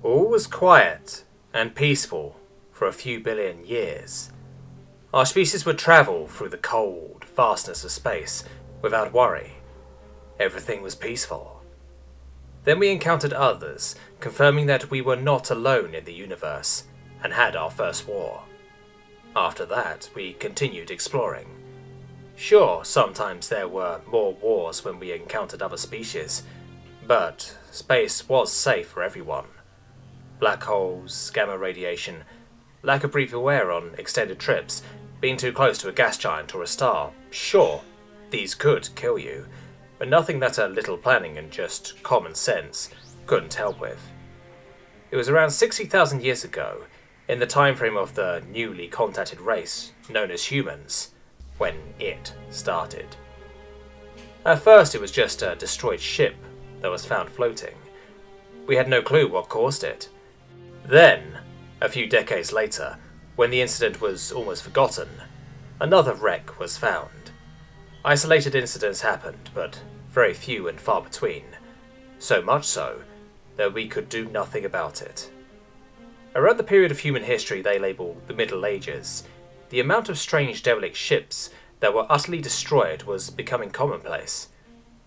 All was quiet and peaceful for a few billion years. Our species would travel through the cold vastness of space without worry. Everything was peaceful. Then we encountered others, confirming that we were not alone in the universe, and had our first war. After that, we continued exploring. Sure, sometimes there were more wars when we encountered other species, but space was safe for everyone. Black holes, gamma radiation, lack of breathable air on extended trips, being too close to a gas giant or a star. Sure, these could kill you, but nothing that a little planning and just common sense couldn't help with. It was around 60,000 years ago, in the time frame of the newly contacted race known as humans, when it started. At first it was just a destroyed ship that was found floating. We had no clue what caused it. Then, a few decades later, when the incident was almost forgotten, another wreck was found. Isolated incidents happened, but very few and far between, so much so that we could do nothing about it. Around the period of human history they label the Middle Ages, the amount of strange derelict ships that were utterly destroyed was becoming commonplace.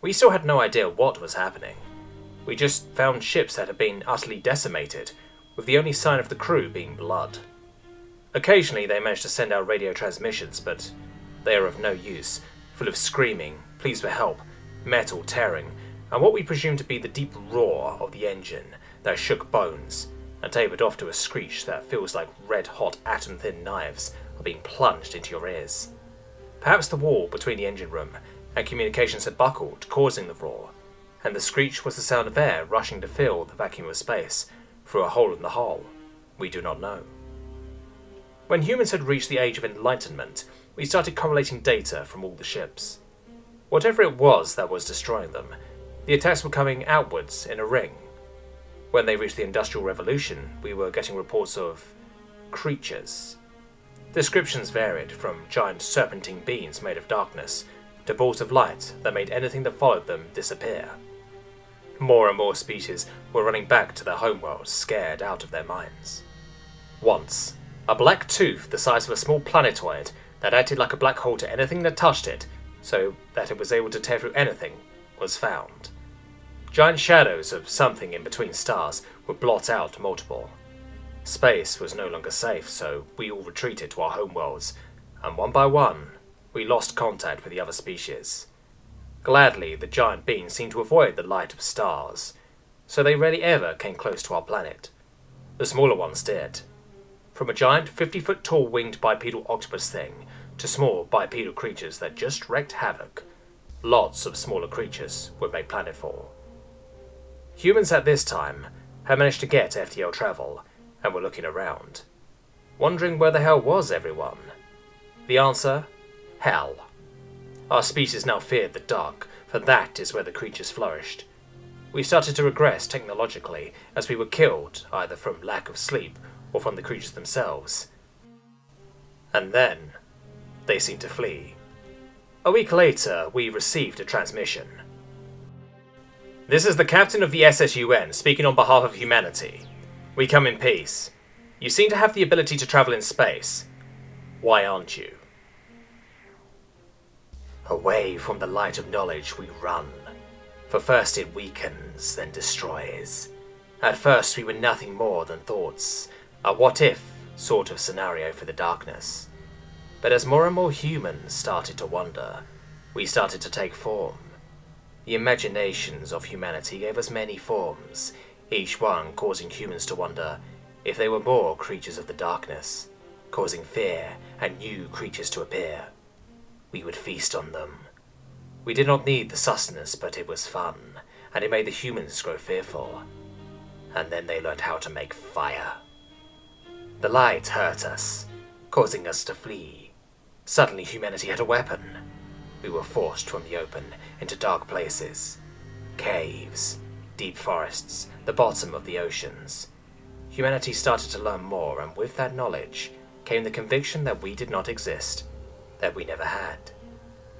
We still had no idea what was happening. We just found ships that had been utterly decimated, with the only sign of the crew being blood. Occasionally they managed to send out radio transmissions, but they are of no use, full of screaming, pleas for help, metal tearing, and what we presume to be the deep roar of the engine that shook bones and tapered off to a screech that feels like red-hot atom-thin knives are being plunged into your ears. Perhaps the wall between the engine room and communications had buckled, causing the roar, and the screech was the sound of air rushing to fill the vacuum of space through a hole in the hull. We do not know. When humans had reached the age of enlightenment, we started correlating data from all the ships. Whatever it was that was destroying them, the attacks were coming outwards in a ring. When they reached the Industrial Revolution, we were getting reports of creatures. Descriptions varied from giant serpentine beings made of darkness to balls of light that made anything that followed them disappear. More and more species were running back to their homeworlds, scared out of their minds. Once, a black tooth the size of a small planetoid that acted like a black hole to anything that touched it, so that it was able to tear through anything, was found. Giant shadows of something in between stars would blot out multiple. Space was no longer safe, so we all retreated to our homeworlds, and one by one, we lost contact with the other species. Gladly, the giant beings seemed to avoid the light of stars, so they rarely ever came close to our planet. The smaller ones did. From a giant 50-foot-tall winged bipedal octopus thing to small bipedal creatures that just wreaked havoc, lots of smaller creatures would make planetfall. Humans at this time had managed to get FTL travel and were looking around, wondering where the hell was everyone. The answer? Hell. Our species now feared the dark, for that is where the creatures flourished. We started to regress technologically as we were killed either from lack of sleep or from the creatures themselves. And then, they seemed to flee. A week later, we received a transmission. This is the captain of the SSUN speaking on behalf of humanity. We come in peace. You seem to have the ability to travel in space. Why aren't you? Away from the light of knowledge we run, for first it weakens, then destroys. At first we were nothing more than thoughts, a what-if sort of scenario for the darkness. But as more and more humans started to wander, we started to take form. The imaginations of humanity gave us many forms, each one causing humans to wonder if they were more creatures of the darkness, causing fear and new creatures to appear. We would feast on them. We did not need the sustenance, but it was fun, and it made the humans grow fearful. And then they learned how to make fire. The light hurt us, causing us to flee. Suddenly humanity had a weapon. We were forced from the open into dark places. Caves, deep forests, the bottom of the oceans. Humanity started to learn more, and with that knowledge came the conviction that we did not exist, that we never had.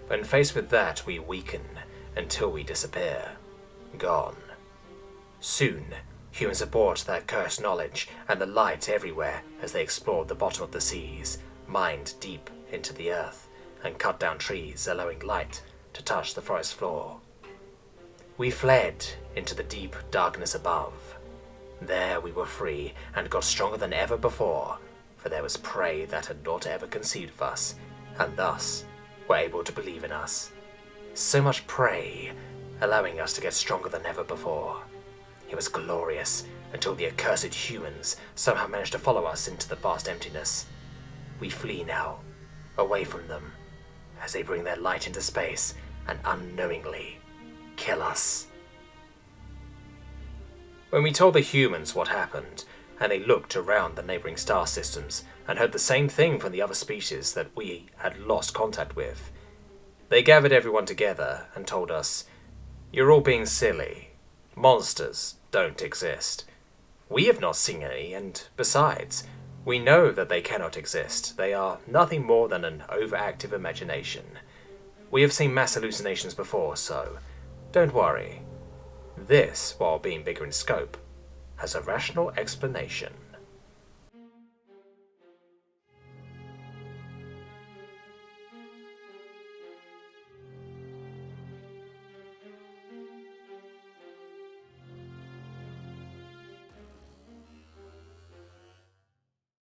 When faced with that, we weaken until we disappear. Gone. Soon, Humans had brought their cursed knowledge and the light everywhere as they explored the bottom of the seas, mined deep into the earth, and cut down trees, allowing light to touch the forest floor. We fled into the deep darkness above. There we were free and got stronger than ever before, for there was prey that had not ever conceived of us, and thus were able to believe in us. So much prey, allowing us to get stronger than ever before. It was glorious until the accursed humans somehow managed to follow us into the vast emptiness. We flee now, away from them, as they bring their light into space and unknowingly kill us. When we told the humans what happened, and they looked around the neighboring star systems and heard the same thing from the other species that we had lost contact with, they gathered everyone together and told us, "You're all being silly. Monsters don't exist. We have not seen any, and besides, we know that they cannot exist. They are nothing more than an overactive imagination. We have seen mass hallucinations before, so don't worry. This, while being bigger in scope, has a rational explanation."